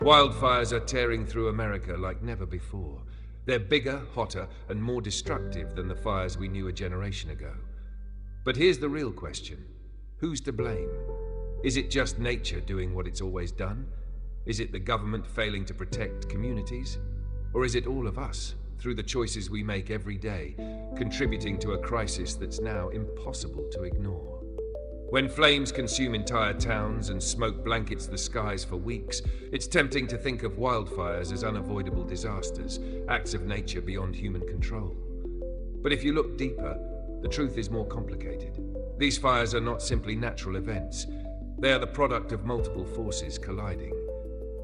Wildfires are tearing through America like never before. They're bigger, hotter, and more destructive than the fires we knew a generation ago. But here's the real question. Who's to blame? Is it just nature doing what it's always done? Is it the government failing to protect communities? Or is it all of us, through the choices we make every day, contributing to a crisis that's now impossible to ignore? When flames consume entire towns and smoke blankets the skies for weeks, it's tempting to think of wildfires as unavoidable disasters, acts of nature beyond human control. But if you look deeper, the truth is more complicated. These fires are not simply natural events. They are the product of multiple forces colliding.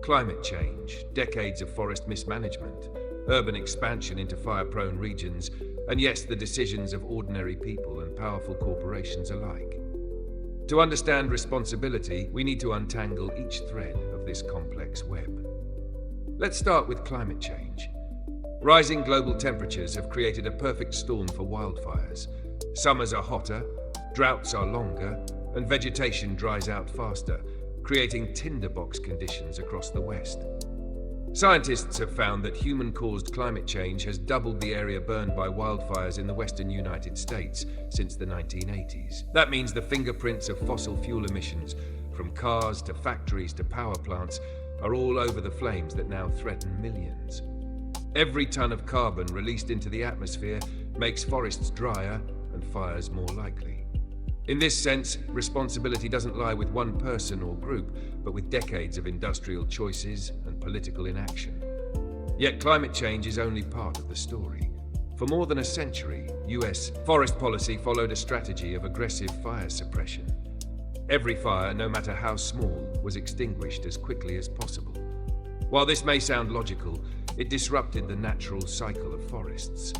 Climate change, decades of forest mismanagement, urban expansion into fire-prone regions, and yes, the decisions of ordinary people and powerful corporations alike. To understand responsibility, we need to untangle each thread of this complex web. Let's start with climate change. Rising global temperatures have created a perfect storm for wildfires. Summers are hotter, droughts are longer, and vegetation dries out faster, creating tinderbox conditions across the West. Scientists have found that human-caused climate change has doubled the area burned by wildfires in the western United States since the 1980s. That means the fingerprints of fossil fuel emissions, from cars to factories to power plants, are all over the flames that now threaten millions. Every ton of carbon released into the atmosphere makes forests drier and fires more likely. In this sense, responsibility doesn't lie with one person or group, but with decades of industrial choices and political inaction. Yet climate change is only part of the story. For more than a century, US forest policy followed a strategy of aggressive fire suppression. Every fire, no matter how small, was extinguished as quickly as possible. While this may sound logical, it disrupted the natural cycle of forests.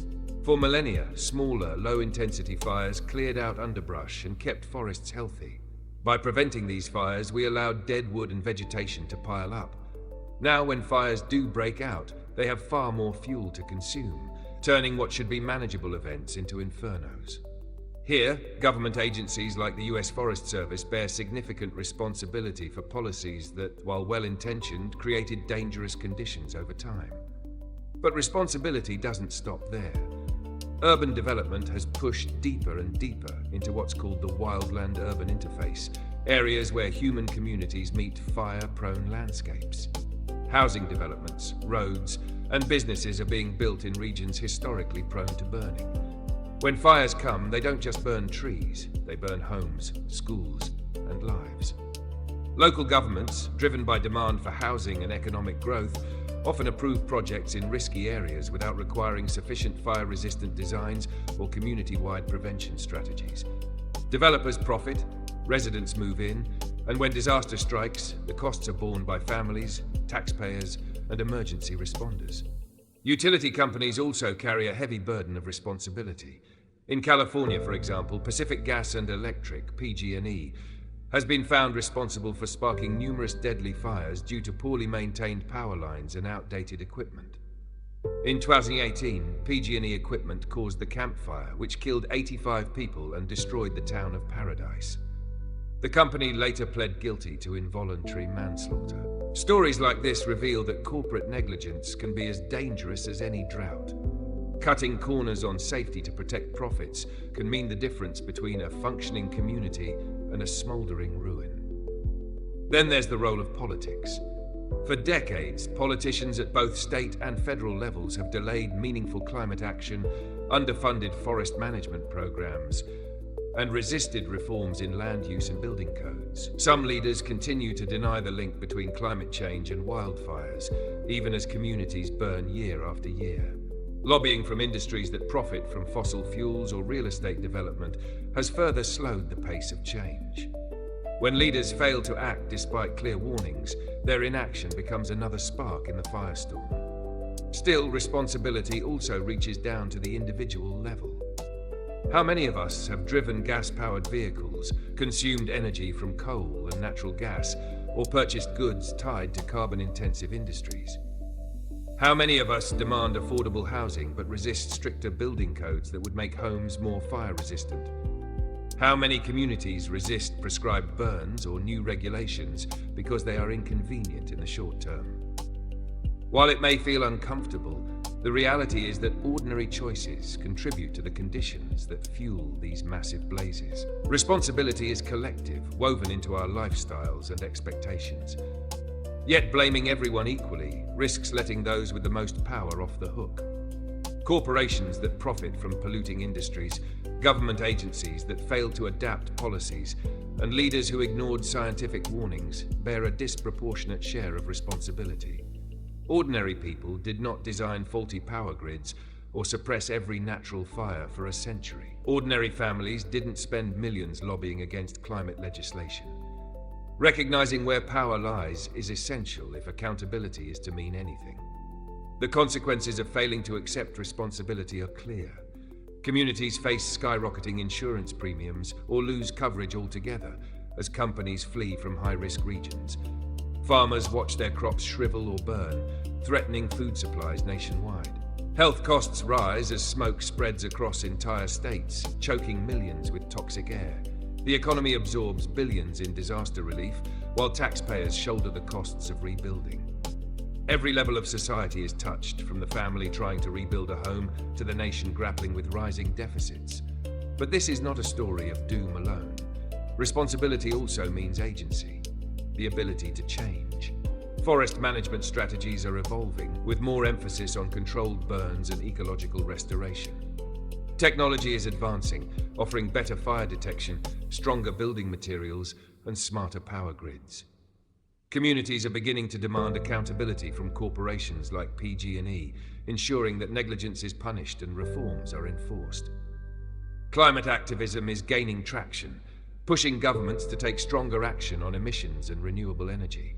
For millennia, smaller, low-intensity fires cleared out underbrush and kept forests healthy. By preventing these fires, we allowed dead wood and vegetation to pile up. Now, when fires do break out, they have far more fuel to consume, turning what should be manageable events into infernos. Here, government agencies like the US Forest Service bear significant responsibility for policies that, while well-intentioned, created dangerous conditions over time. But responsibility doesn't stop there. Urban development has pushed deeper and deeper into what's called the wildland-urban interface, areas where human communities meet fire-prone landscapes. Housing developments, roads, and businesses are being built in regions historically prone to burning. When fires come, they don't just burn trees, they burn homes, schools, and lives. Local governments, driven by demand for housing and economic growth, often approve projects in risky areas without requiring sufficient fire-resistant designs or community-wide prevention strategies. Developers profit, residents move in, and when disaster strikes, the costs are borne by families, taxpayers, and emergency responders. Utility companies also carry a heavy burden of responsibility. In California, for example, Pacific Gas and Electric, PG&E, has been found responsible for sparking numerous deadly fires due to poorly maintained power lines and outdated equipment. In 2018, PG&E equipment caused the Camp Fire, which killed 85 people and destroyed the town of Paradise. The company later pled guilty to involuntary manslaughter. Stories like this reveal that corporate negligence can be as dangerous as any drought. Cutting corners on safety to protect profits can mean the difference between a functioning community and a smoldering ruin. Then there's the role of politics. For decades, politicians at both state and federal levels have delayed meaningful climate action, underfunded forest management programs, and resisted reforms in land use and building codes. Some leaders continue to deny the link between climate change and wildfires, even as communities burn year after year. Lobbying from industries that profit from fossil fuels or real estate development has further slowed the pace of change. When leaders fail to act despite clear warnings, their inaction becomes another spark in the firestorm. Still, responsibility also reaches down to the individual level. How many of us have driven gas-powered vehicles, consumed energy from coal and natural gas, or purchased goods tied to carbon-intensive industries? How many of us demand affordable housing but resist stricter building codes that would make homes more fire-resistant? How many communities resist prescribed burns or new regulations because they are inconvenient in the short term? While it may feel uncomfortable, the reality is that ordinary choices contribute to the conditions that fuel these massive blazes. Responsibility is collective, woven into our lifestyles and expectations. Yet blaming everyone equally risks letting those with the most power off the hook. Corporations that profit from polluting industries, government agencies that fail to adapt policies, and leaders who ignored scientific warnings bear a disproportionate share of responsibility. Ordinary people did not design faulty power grids or suppress every natural fire for a century. Ordinary families didn't spend millions lobbying against climate legislation. Recognizing where power lies is essential if accountability is to mean anything. The consequences of failing to accept responsibility are clear. Communities face skyrocketing insurance premiums or lose coverage altogether as companies flee from high-risk regions. Farmers watch their crops shrivel or burn, threatening food supplies nationwide. Health costs rise as smoke spreads across entire states, choking millions with toxic air. The economy absorbs billions in disaster relief, while taxpayers shoulder the costs of rebuilding. Every level of society is touched, from the family trying to rebuild a home to the nation grappling with rising deficits. But this is not a story of doom alone. Responsibility also means agency, the ability to change. Forest management strategies are evolving, with more emphasis on controlled burns and ecological restoration. Technology is advancing, offering better fire detection, stronger building materials, and smarter power grids. Communities are beginning to demand accountability from corporations like PG&E, ensuring that negligence is punished and reforms are enforced. Climate activism is gaining traction, pushing governments to take stronger action on emissions and renewable energy.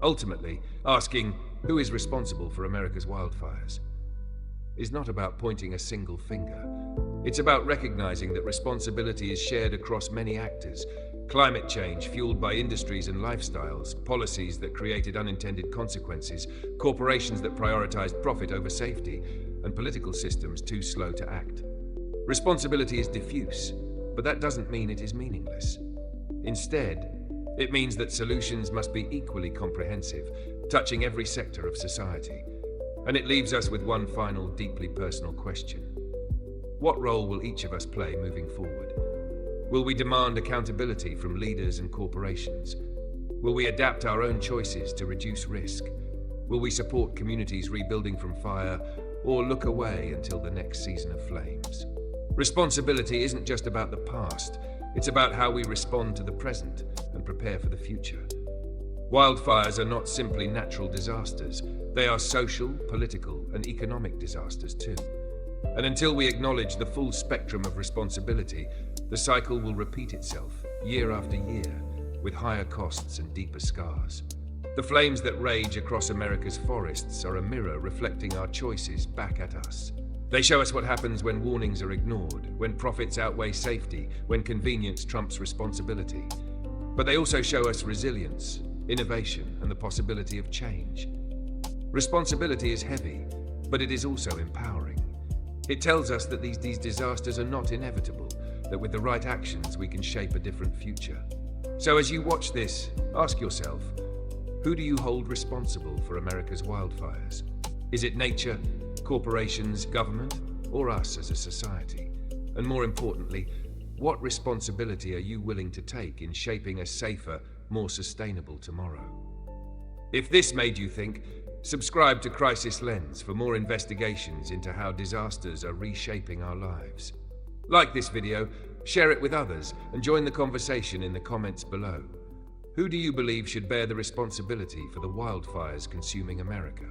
Ultimately, asking who is responsible for America's wildfires is not about pointing a single finger. It's about recognizing that responsibility is shared across many actors. Climate change fueled by industries and lifestyles, policies that created unintended consequences, corporations that prioritized profit over safety, and political systems too slow to act. Responsibility is diffuse, but that doesn't mean it is meaningless. Instead, it means that solutions must be equally comprehensive, touching every sector of society. And it leaves us with one final, deeply personal question. What role will each of us play moving forward? Will we demand accountability from leaders and corporations? Will we adapt our own choices to reduce risk? Will we support communities rebuilding from fire, or look away until the next season of flames? Responsibility isn't just about the past, it's about how we respond to the present and prepare for the future. Wildfires are not simply natural disasters, they are social, political, and economic disasters too. And until we acknowledge the full spectrum of responsibility, the cycle will repeat itself year after year, with higher costs and deeper scars. The flames that rage across America's forests are a mirror reflecting our choices back at us. They show us what happens when warnings are ignored, when profits outweigh safety, when convenience trumps responsibility. But they also show us resilience, innovation, and the possibility of change. Responsibility is heavy, but it is also empowering. It tells us that these disasters are not inevitable, that with the right actions we can shape a different future. So as you watch this, ask yourself, who do you hold responsible for America's wildfires? Is it nature, corporations, government, or us as a society? And more importantly, what responsibility are you willing to take in shaping a safer, more sustainable tomorrow? If this made you think, subscribe to Crisis Lens for more investigations into how disasters are reshaping our lives. Like this video, share it with others, and join the conversation in the comments below. Who do you believe should bear the responsibility for the wildfires consuming America?